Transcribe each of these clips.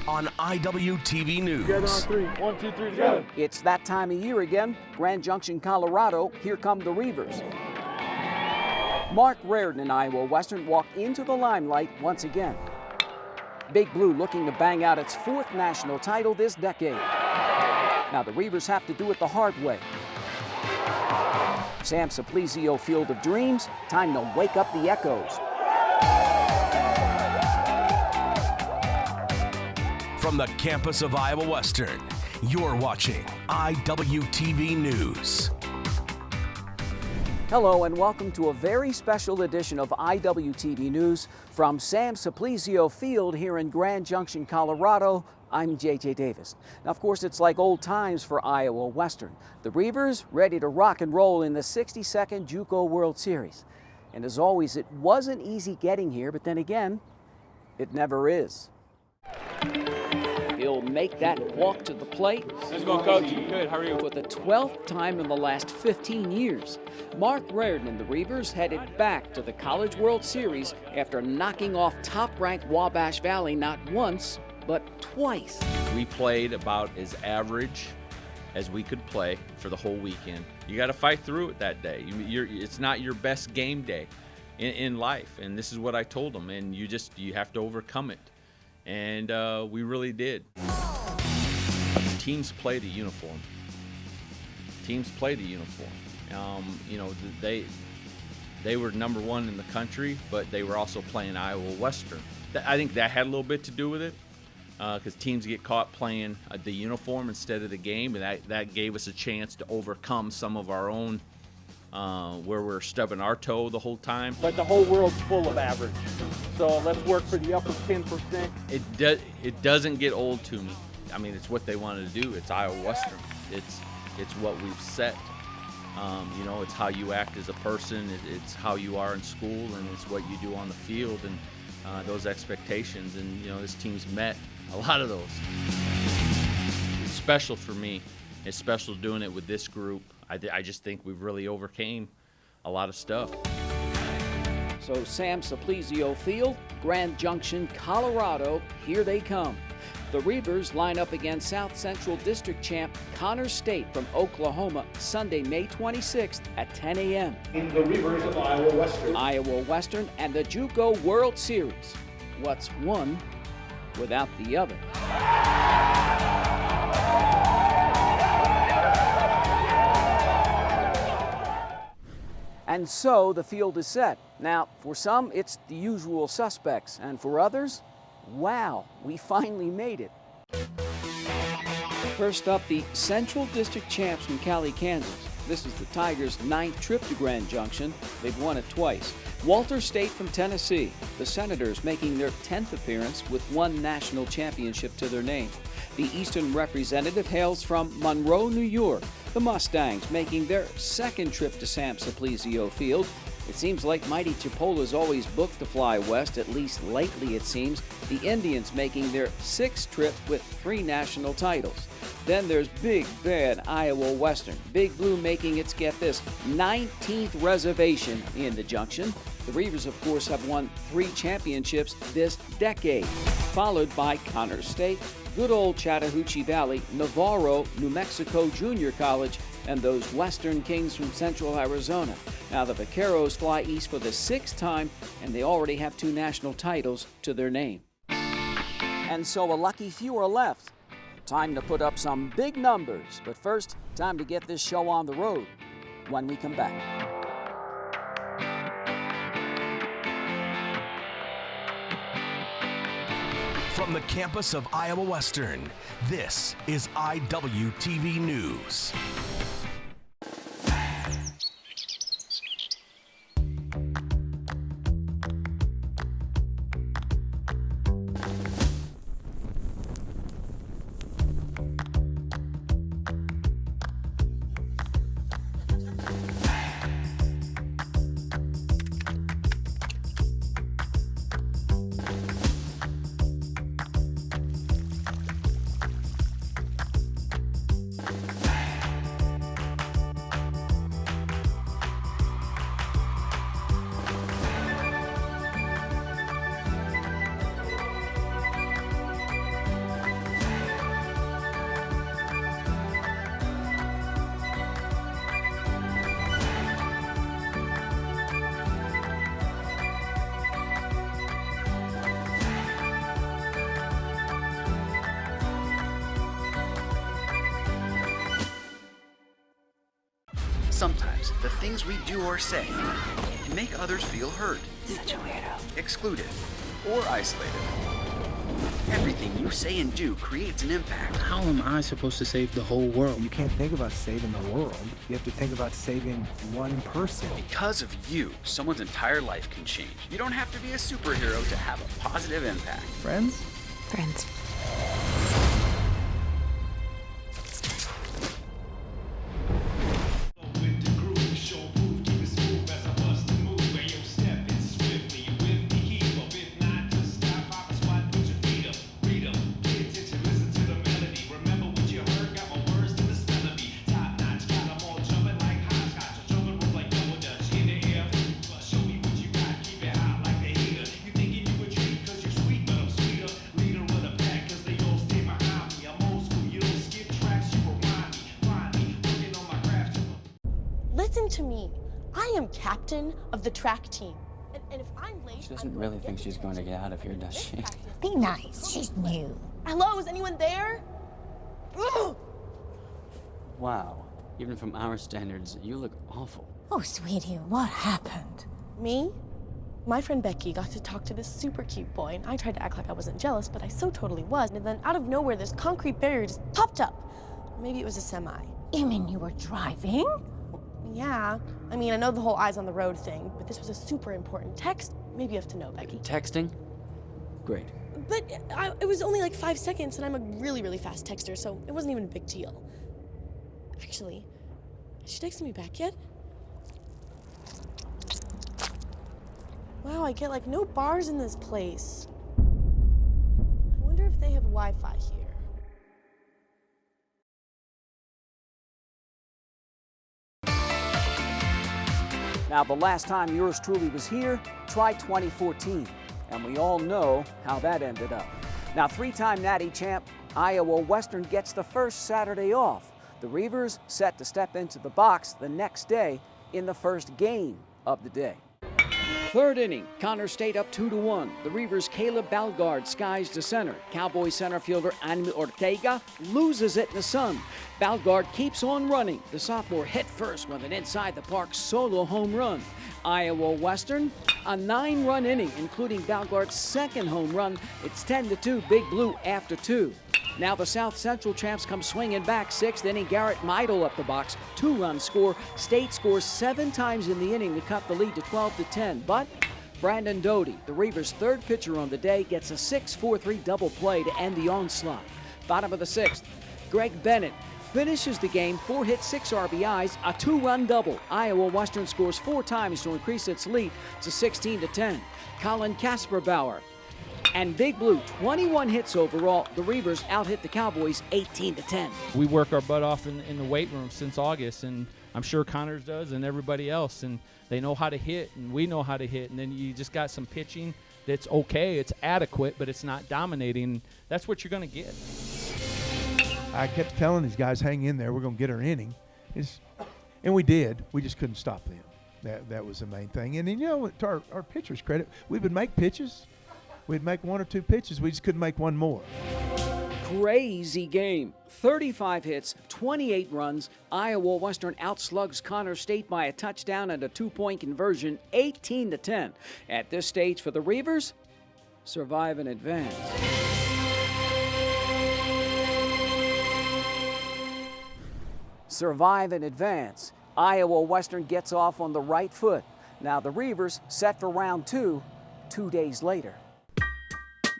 on Iwtv News. Together on three. 1, 2, 3, together. It's that time of year again. Grand Junction, Colorado. Here come the Reavers. Mark Reardon and Iowa Western walk into the limelight once again. Big Blue looking to bang out its 4th national title this decade. Now the Reavers have to do it the hard way. Sam Simplicio Field of Dreams, time to wake up the echoes. From the campus of Iowa Western, you're watching Iwtv News. Hello and welcome to a very special edition of Iwtv News from Sam Simplicio Field here in Grand Junction, Colorado. I'm J.J. Davis. Now, of course, it's like old times for Iowa Western. The Reavers ready to rock and roll in the 62nd JUCO World Series. And as always, it wasn't easy getting here, but then again, it never is. He'll make that walk to the plate. How's it going, Coach? Good. How are you? For the 12th time in the last 15 years, Mark Reardon and the Reavers headed back to the College World Series after knocking off top-ranked Wabash Valley not once, but twice. We played about as average as we could play for the whole weekend. You got to fight through it that day. It's not your best game day in life, and this is what I told them. And you have to overcome it, and we really did. Teams play the uniform. Teams play the uniform. They were number 1 in the country, but they were also playing Iowa Western. I think that had a little bit to do with it. Because teams get caught playing the uniform instead of the game, and that gave us a chance to overcome some of our own where we're stubbing our toe the whole time. But the whole world's full of average, so let's work for the upper 10%. It doesn't get old to me. I mean, it's what they wanted to do. It's Iowa Western. It's what we've set. It's how you act as a person. It's how you are in school, and it's what you do on the field, and those expectations. And this team's met a lot of those. It's special for me. It's special doing it with this group. I just think we've really overcame a lot of stuff. So Sam Simplicio Field, Grand Junction, Colorado, here they come. The Reavers line up against South Central District champ Connors State from Oklahoma Sunday, May 26th at 10 a.m. In the Reavers of Iowa Western. Iowa Western and the JUCO World Series. What's one without the other? And so the field is set. Now, for some, it's the usual suspects, and for others, wow, we finally made it. First up, the Central District champs from Cali, Kansas. This is the Tigers' 9th trip to Grand Junction. They've won it twice. Walter State from Tennessee. The Senators making their 10th appearance with 1 national championship to their name. The Eastern representative hails from Monroe, New York. The Mustangs making their 2nd trip to Sam Simplicio Field. It seems like mighty Chipola's always booked to fly west, at least lately it seems. The Indians making their 6th trip with 3 national titles. Then there's Big Bad Iowa Western. Big Blue making its, get this, 19th reservation in the Junction. The Reavers, of course, have won 3 championships this decade, followed by Connors State, good old Chattahoochee Valley, Navarro, New Mexico Junior College, and those Western Kings from Central Arizona. Now the Vaqueros fly east for the 6th time, and they already have 2 national titles to their name. And so a lucky few are left. Time to put up some big numbers, but first, time to get this show on the road when we come back. From the campus of Iowa Western, this is Iwtv News. Sometimes the things we do or say can make others feel hurt, Such a weirdo. excluded, or isolated. Everything you say and do creates an impact. How am I supposed to save the whole world? You can't think about saving the world. You have to think about saving one person. Because of you, someone's entire life can change. You don't have to be a superhero to have a positive impact. Friends? Friends. Listen to me. I am captain of the track team. And if I'm late, She doesn't really think she's going to get out of here, does she? Be nice. She's new. Hello, is anyone there? Ugh! Wow. Even from our standards, you look awful. Oh, sweetie, what happened? Me? My friend Becky got to talk to this super cute boy, and I tried to act like I wasn't jealous, but I so totally was. And then out of nowhere, this concrete barrier just popped up. Or maybe it was a semi. You mean you were driving? Yeah. I mean, I know the whole eyes on the road thing, but this was a super important text. Maybe you have to know, Becky. Texting? Great. But it was only like 5 seconds, and I'm a really, really fast texter, so it wasn't even a big deal. Actually, has she texted me back yet? Wow, I get like no bars in this place. I wonder if they have Wi-Fi here. Now, the last time yours truly was here, try 2014, and we all know how that ended up. Now, three-time Natty champ Iowa Western gets the first Saturday off. The Reavers set to step into the box the next day in the first game of the day. Third inning, Connor State up 2-1. The Reavers' Caleb Balgard skies to center. Cowboy center fielder Anime Ortega loses it in the sun. Balgard keeps on running. The sophomore hit first with an inside-the-park solo home run. Iowa Western, a 9-run inning, including Balgard's second home run. It's 10-2, Big Blue after 2. Now the South Central champs come swinging back. 6th inning, Garrett Meidel up the box. 2-run score. State scores 7 times in the inning to cut the lead to 12-10. But Brandon Doty, the Reavers' third pitcher on the day, gets a 6-4-3 double play to end the onslaught. Bottom of the 6th, Greg Bennett finishes the game, 4 hits, 6 RBIs, a 2-run double. Iowa Western scores 4 times to increase its lead to 16-10. Colin Kasperbauer and Big Blue, 21 hits overall. The Reavers out-hit the Cowboys 18-10. We work our butt off in the weight room since August, and I'm sure Connors does and everybody else, and they know how to hit, and we know how to hit, and then you just got some pitching that's okay, it's adequate, but it's not dominating. That's what you're going to get. I kept telling these guys, hang in there, we're going to get our inning. And we did. We just couldn't stop them. That was the main thing. And then, you know, to our pitchers' credit, we would make pitches. We'd make 1 or 2 pitches. We just couldn't make one more. Crazy game. 35 hits, 28 runs. Iowa Western outslugs Connor State by a touchdown and a 2-point conversion, 18-10. At this stage for the Reavers, survive and advance. Survive and advance. Iowa Western gets off on the right foot. Now the Reavers set for round 2 2 days later.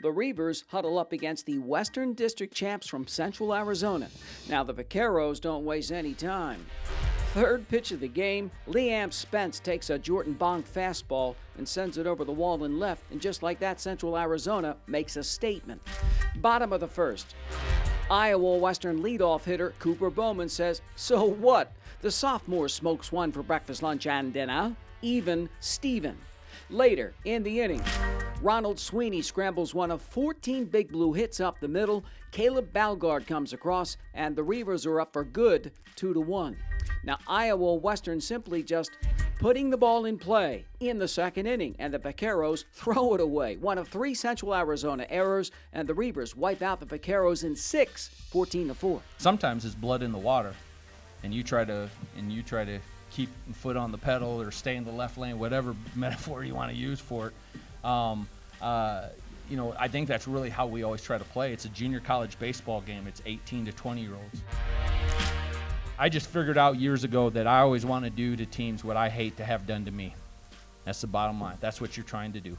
The Reavers huddle up against the Western District champs from Central Arizona. Now the Vaqueros don't waste any time. Third pitch of the game, Liam Spence takes a Jordan Bong fastball and sends it over the wall and left, and just like that, Central Arizona makes a statement. Bottom of the first, Iowa Western leadoff hitter Cooper Bowman says, "So what? The sophomore smokes one for breakfast, lunch, and dinner. Even Steven." Later in the inning, Ronald Sweeney scrambles one of 14 Big Blue hits up the middle. Caleb Balgard comes across, and the Reavers are up for good, 2-1. Now, Iowa Western simply just putting the ball in play in the second inning, and the Vaqueros throw it away. One of 3 Central Arizona errors, and the Reavers wipe out the Vaqueros in 6, 14-4. Sometimes it's blood in the water, and you try to keep a foot on the pedal or stay in the left lane, whatever metaphor you want to use for it. You know, I think that's really how we always try to play. It's a junior college baseball game. It's 18 to 20-year-olds. I just figured out years ago that I always want to do to teams what I hate to have done to me. That's the bottom line. That's what you're trying to do.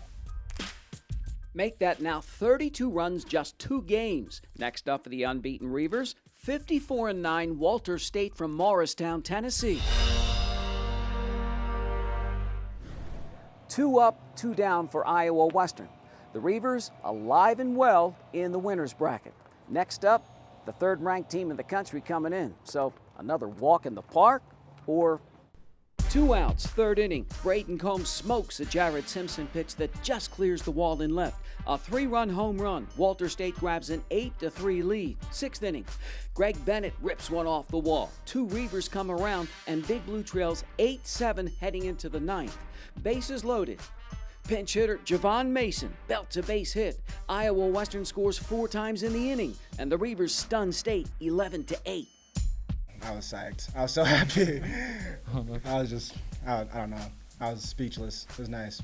Make that now 32 runs, just 2 games. Next up for the unbeaten Reavers, 54-9 Walter State from Morristown, Tennessee. 2 up, 2 down for Iowa Western. The Reavers alive and well in the winner's bracket. Next up, the 3rd-ranked team in the country coming in. So another walk in the park or 2 outs, 3rd inning. Braden Combs smokes a Jared Simpson pitch that just clears the wall in left. A 3-run home run. Walter State grabs an 8-3 lead. 6th inning. Greg Bennett rips one off the wall. 2 Reavers come around and Big Blue trails 8-7 heading into the 9th. Bases loaded. Pinch hitter Javon Mason belts a base hit. Iowa Western scores 4 times in the inning, and the Reavers stun State 11-8. I was psyched. I was so happy. I was just, I don't know. I was speechless. It was nice.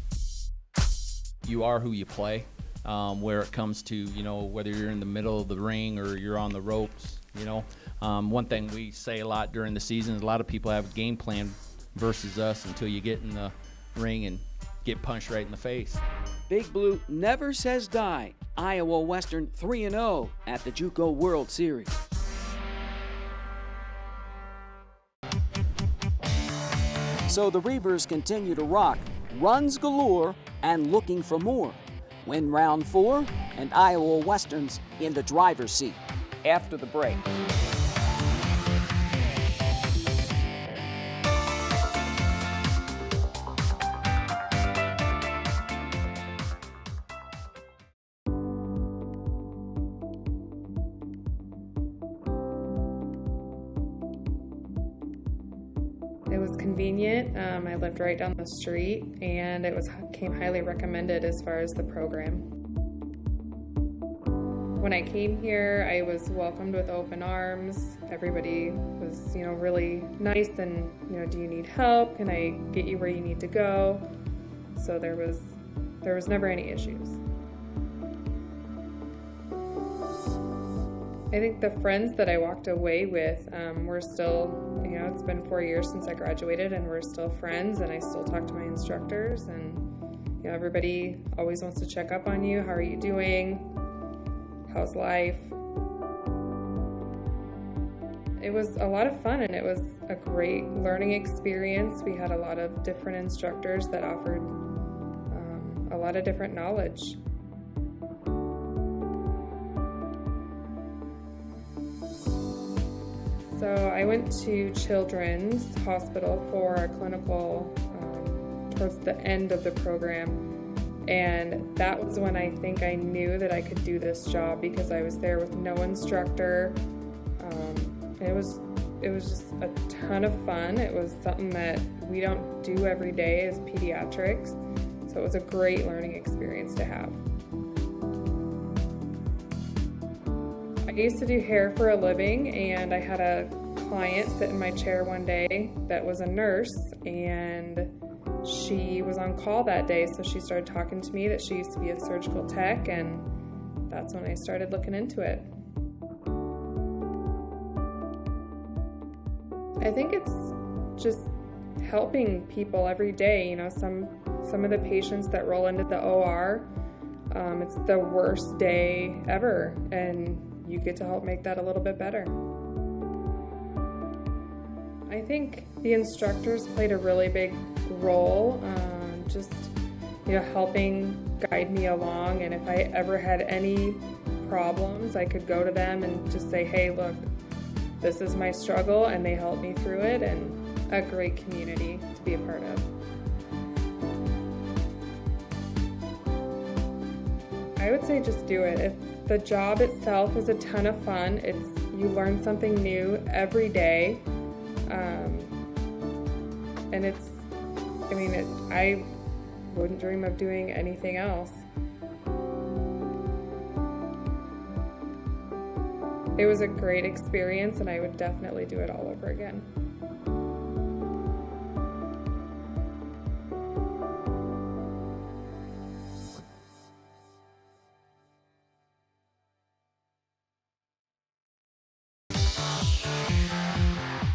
You are who you play. Where it comes to, you know, whether you're in the middle of the ring or you're on the ropes, you know. One thing we say a lot during the season is a lot of people have a game plan versus us until you get in the ring and get punched right in the face. Big Blue never says die. Iowa Western 3-0 at the JUCO World Series. So the Reavers continue to rock, runs galore, and looking for more. Win round 4, and Iowa Western's in the driver's seat. After the break. It was convenient. I lived right down the street, and it came highly recommended as far as the program. When I came here, I was welcomed with open arms. Everybody was, really nice and, do you need help? Can I get you where you need to go? So there was never any issues. I think the friends that I walked away with were still, it's been 4 years since I graduated, and we're still friends, and I still talk to my instructors, and everybody always wants to check up on you. How are you doing? How's life? It was a lot of fun, and it was a great learning experience. We had a lot of different instructors that offered a lot of different knowledge. So I went to Children's Hospital for a clinical towards the end of the program, and that was when I think I knew that I could do this job, because I was there with no instructor. It was just a ton of fun. It was something that we don't do every day as pediatrics, so it was a great learning experience to have. I used to do hair for a living, and I had a client sit in my chair one day that was a nurse, and she was on call that day, so she started talking to me that she used to be a surgical tech, and that's when I started looking into it. I think it's just helping people every day. Some of the patients that roll into the OR, it's the worst day ever, and you get to help make that a little bit better. I think the instructors played a really big role, helping guide me along, and if I ever had any problems, I could go to them and just say, hey, look, this is my struggle, and they helped me through it, and a great community to be a part of. I would say just do it. If the job itself is a ton of fun, you learn something new every day, and I wouldn't dream of doing anything else. It was a great experience, and I would definitely do it all over again.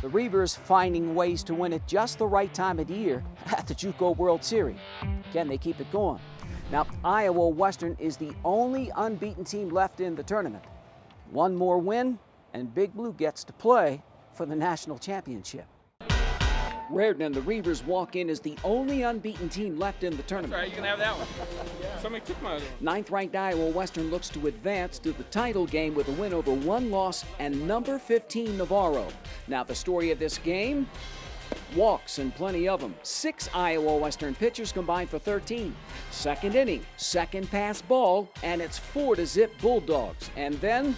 The Reavers finding ways to win at just the right time of the year at the JUCO World Series. Can they keep it going? Now, Iowa Western is the only unbeaten team left in the tournament. One more win, and Big Blue gets to play for the national championship. Raritan and the Reavers walk in as the only unbeaten team left in the tournament. That's right, you can have that one. Somebody took my other one. Ninth-ranked Iowa Western looks to advance to the title game with a win over one loss and number 15 Navarro. Now, the story of this game, walks and plenty of them. 6 Iowa Western pitchers combined for 13. Second inning, second pass ball, and it's 4-0 Bulldogs. And then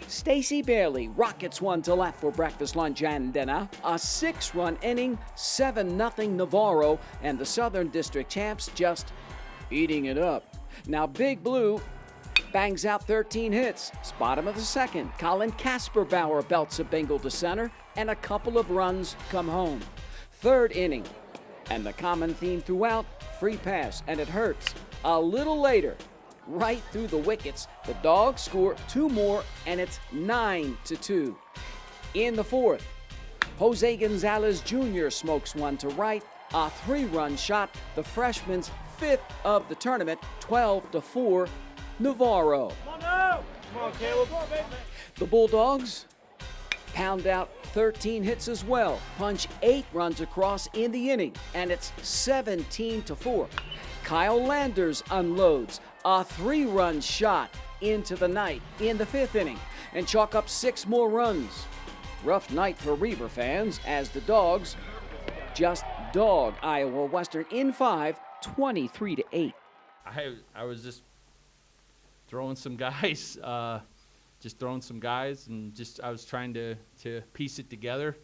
Stacy Bailey rockets one to left for breakfast, lunch, and dinner. A 6-run inning, 7-0 Navarro, and the Southern District champs just eating it up. Now Big Blue bangs out 13 hits. Bottom of the second, Colin Kasperbauer belts a bingle to center, and a couple of runs come home. Third inning, and the common theme throughout, free pass, and it hurts. A little later, right through the wickets, the Dogs score 2 more, and it's 9-2. In the fourth, Jose Gonzalez Jr. smokes one to right, a 3-run shot, the freshman's 5th of the tournament, 12-4, Navarro. Come on, Caleb. The Bulldogs pound out 13 hits as well, punch 8 runs across in the inning, and it's 17-4. Kyle Landers unloads a 3-run shot into the night in the 5th inning and chalk up 6 more runs. Rough night for Reaver fans as the Dogs just dog Iowa Western in 5, 23-8. I was just throwing some guys, and I was trying to piece it together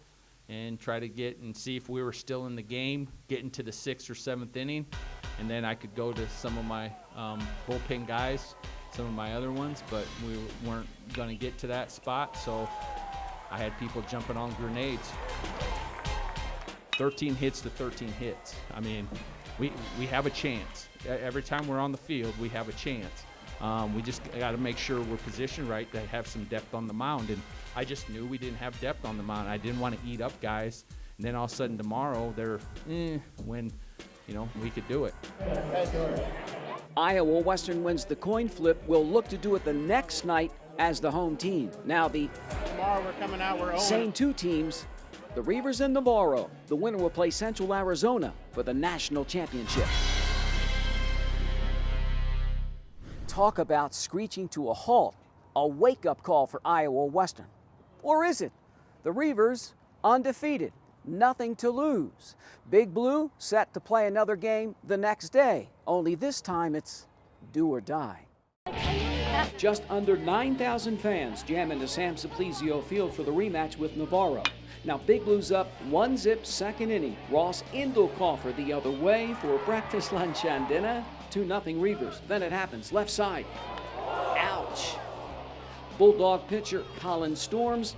and try to get and see if we were still in the game, getting to the 6th or 7th inning, and then I could go to some of my bullpen guys, some of my other ones, but we weren't going to get to that spot, so I had people jumping on grenades. 13 hits to 13 hits. I mean, we have a chance. Every time we're on the field, we have a chance. We just got to make sure we're positioned right to have some depth on the mound. And I just knew we didn't have depth on the mound. I didn't want to eat up guys. And then all of a sudden tomorrow, they're when, we could do it. Iowa Western wins the coin flip. Will look to do it the next night as the home team. Now Tomorrow we're coming out. We're same 2 teams, the Reavers and Navarro. The winner will play Central Arizona for the national championship. Talk about screeching to a halt, a wake-up call for Iowa Western. Or is it? The Reavers undefeated, nothing to lose. Big Blue set to play another game the next day, only this time it's do or die. Just under 9,000 fans jam into Sam Simplizio Field for the rematch with Navarro. Now Big Blue's up 1-0 second inning. Ross Indlecoffer the other way for breakfast, lunch, and dinner. 2-0 Reavers. Then it happens. Left side. Ouch. Bulldog pitcher Colin Storms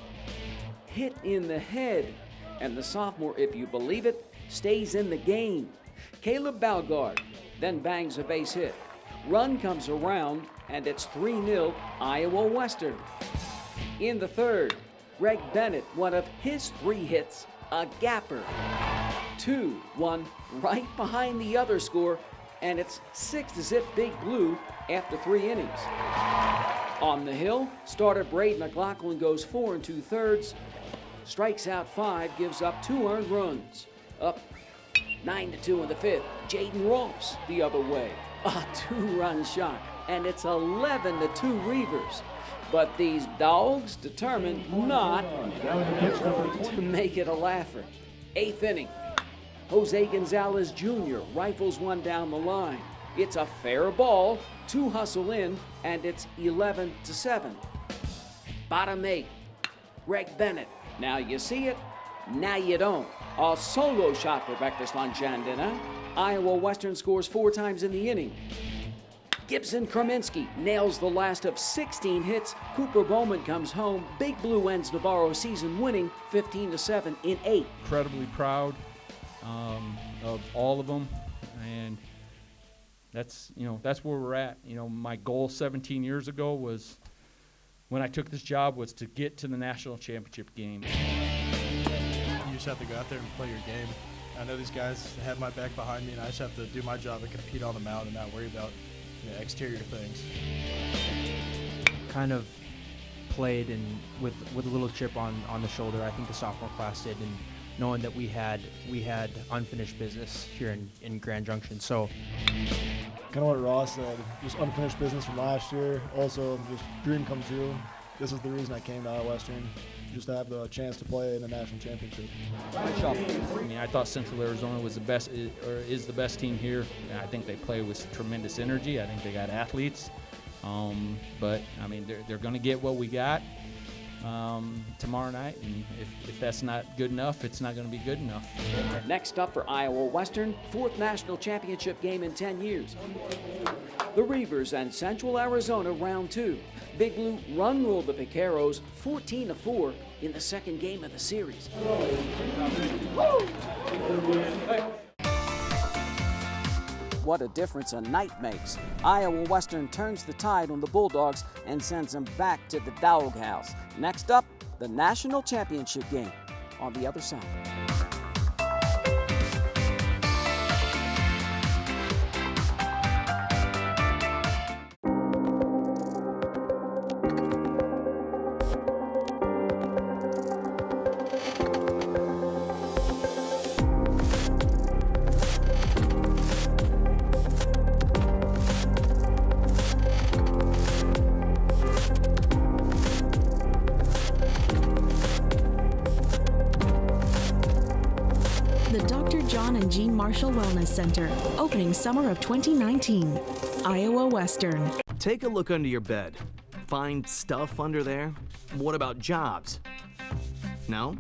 hit in the head. And the sophomore, if you believe it, stays in the game. Caleb Balgard then bangs a base hit. Run comes around, and it's 3-0 Iowa Western. In the third, Greg Bennett, one of his 3 hits, a gapper. 2-1 right behind the other score, and it's 6-0 Big Blue after 3 innings. On the hill, starter Braden McLaughlin goes 4 2/3, strikes out 5, gives up 2 earned runs. Up 9-2 in the 5th. Jaden Rolfs the other way, a 2-run shot, and it's 11-2 Reavers. But these Dogs determined not to make it a laugher. 8th inning. Jose Gonzalez Jr. rifles one down the line. It's a fair ball, 2 hustle in, and it's 11-7. Bottom 8, Greg Bennett. Now you see it, now you don't. A solo shot for breakfast, lunch, and dinner. Iowa Western scores 4 times in the inning. Gibson Krominski nails the last of 16 hits. Cooper Bowman comes home. Big Blue ends Navarro's season winning 15-7 in 8. Incredibly proud of all of them, and that's where we're at. My goal 17 years ago was, when I took this job, was to get to the national championship game. just have to go out there and play your game. I know these guys have my back behind me, and I just have to do my job and compete on the mound and not worry about exterior things. Kind of played and with a little chip on the shoulder. I think the sophomore class did, and knowing that we had unfinished business here in Grand Junction. So kind of what Ross said, just unfinished business from last year. Also, just dream come true. This is the reason I came to Iowa Western, just to have the chance to play in the national championship. I mean, I thought Central Arizona was the best, or is the best team here. I think they play with tremendous energy. I think they got athletes. But I mean, they're going to get what we got tomorrow night, and if that's not good enough, it's not going to be good enough. Next up for Iowa Western, 4th national championship game in 10 years. The Reavers and Central Arizona round 2. Big Blue run-ruled the Vaqueros 14-4 in the second game of the series. What a difference a night makes. Iowa Western turns the tide on the Bulldogs and sends them back to the doghouse. Next up, the national championship game on the other side. Marshall Wellness Center, opening summer of 2019. Iowa Western. Take a look under your bed. Find stuff under there? What about jobs? No?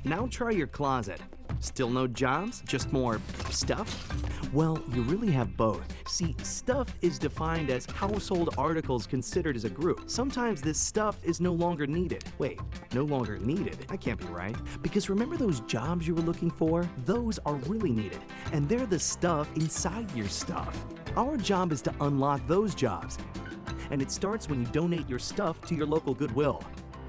Now try your closet. Still no jobs? Just more stuff? Well, you really have both. See, stuff is defined as household articles considered as a group. Sometimes this stuff is no longer needed. Wait, no longer needed? That can't be right. Because remember those jobs you were looking for? Those are really needed, and they're the stuff inside your stuff. Our job is to unlock those jobs, and it starts when you donate your stuff to your local Goodwill.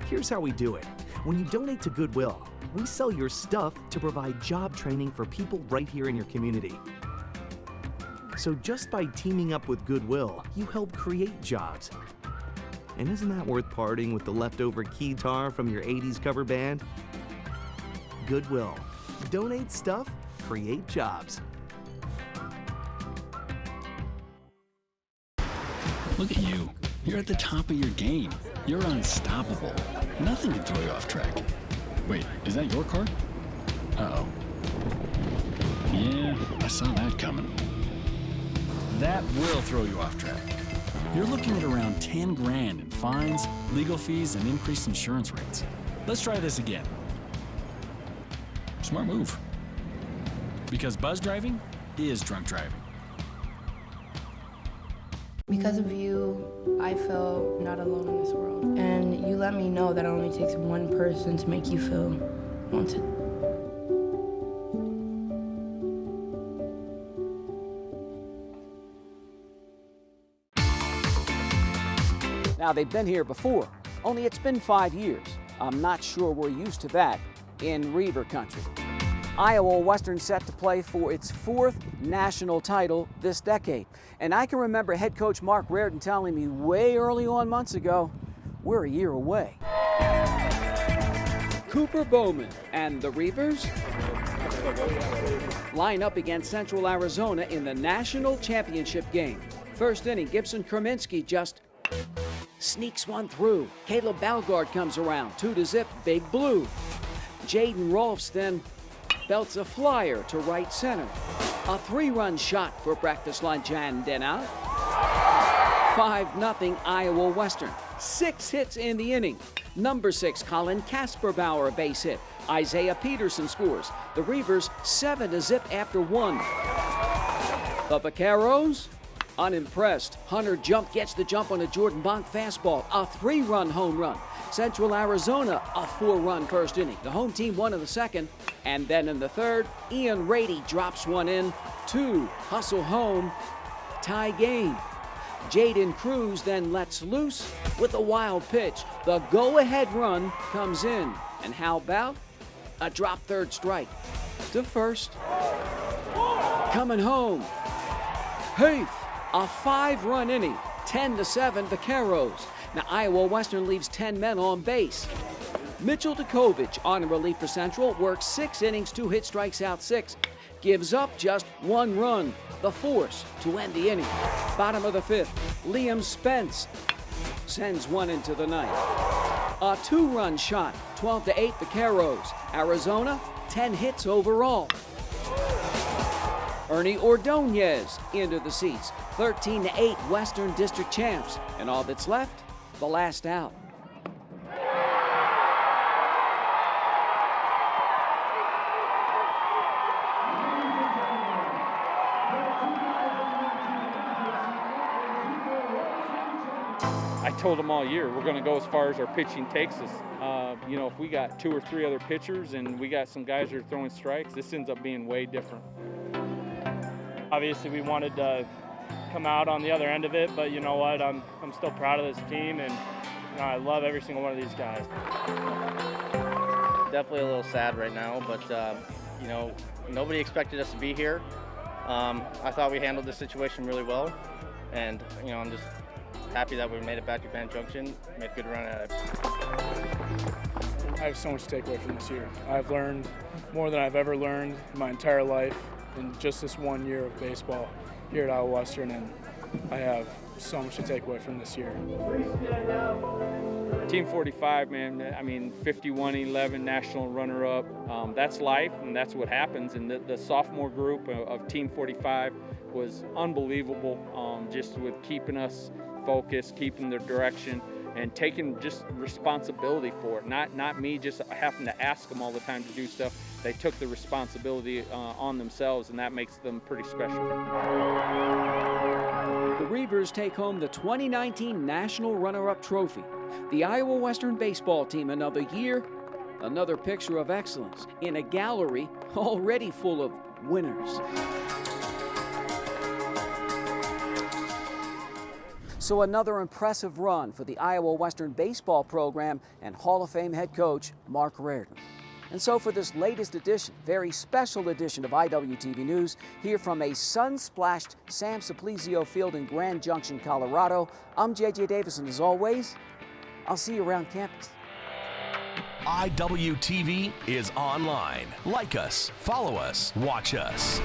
Here's how we do it. When you donate to Goodwill, we sell your stuff to provide job training for people right here in your community. So just by teaming up with Goodwill, you help create jobs. And isn't that worth parting with the leftover keytar from your 80s cover band? Goodwill. Donate stuff, create jobs. Look at you. You're at the top of your game. You're unstoppable. Nothing can throw you off track. Wait, is that your car? Uh-oh. Yeah, I saw that coming. That will throw you off track. You're looking at around 10 grand in fines, legal fees, and increased insurance rates. Let's try this again. Smart move. Because buzz driving is drunk driving. Because of you, I feel not alone in this world. And you let me know that it only takes one person to make you feel wanted. Now, they've been here before, only it's been 5 years. I'm not sure we're used to that in Reaver country. Iowa Western set to play for its 4th national title this decade. And I can remember head coach Mark Reardon telling me way early on months ago, we're a year away. Cooper Bowman and the Reavers line up against Central Arizona in the national championship game. First inning, Gibson Kerminsky just sneaks one through. Caleb Balgard comes around, 2-0, Big Blue. Jaden Rolfs then belts a flyer to right center. A 3-run shot for breakfast, lunch, and dinner. 5-0 Iowa Western. 6 hits in the inning. Number 6, Colin Kasperbauer, a base hit. Isaiah Peterson scores. The Reavers 7-0 after 1. The Vaqueros unimpressed. Hunter gets the jump on a Jordan Bonk fastball. A 3-run home run. Central Arizona, a 4-run first inning. The home team won in the second. And then in the third, Ian Rady drops one in. 2 hustle home, tie game. Jaden Cruz then lets loose with a wild pitch. The go-ahead run comes in. And how about A drop third strike. To first. Coming home. Heath, a 5-run inning. 10-7, the Caros. Now Iowa Western leaves 10 men on base. Mitchell Dukovich on relief for Central works 6 innings, 2 hits, strikes out 6. Gives up just 1 run. The force to end the inning. Bottom of the 5th, Liam Spence sends 1 into the ninth. A 2-run shot, 12-8 the Caros. Arizona, 10 hits overall. Ernie Ordonez into the seats, 13-8 Western District champs. And all that's left, the last out. I told them all year, we're going to go as far as our pitching takes us. You know, if we got 2 or 3 other pitchers and we got some guys that are throwing strikes, this ends up being way different. Obviously, we wanted to come out on the other end of it, but you know what? I'm still proud of this team, and you know, I love every single one of these guys. Definitely a little sad right now, but you know, nobody expected us to be here. I thought we handled the situation really well, and you know, I'm just happy that we made it back to Grand Junction, made a good run at it. I have so much to take away from this year. I've learned more than I've ever learned in my entire life in just this 1 year of baseball here at Iowa Western, and I have so much to take away from this year. Team 45, man, I mean, 51-11 national runner-up. That's life, and that's what happens. And the sophomore group of Team 45 was unbelievable, just with keeping us focused, keeping the direction, and taking just responsibility for it. Not me just having to ask them all the time to do stuff. They took the responsibility on themselves, and that makes them pretty special. The Reavers take home the 2019 National Runner-Up Trophy. The Iowa Western baseball team another year, another picture of excellence in a gallery already full of winners. So another impressive run for the Iowa Western baseball program and Hall of Fame head coach Mark Reardon. And so for this latest edition, very special edition of IWTV News, here from a sun-splashed Sam Simplizio Field in Grand Junction, Colorado, I'm JJ Davis, and as always, I'll see you around campus. IWTV is online. Like us, follow us, watch us.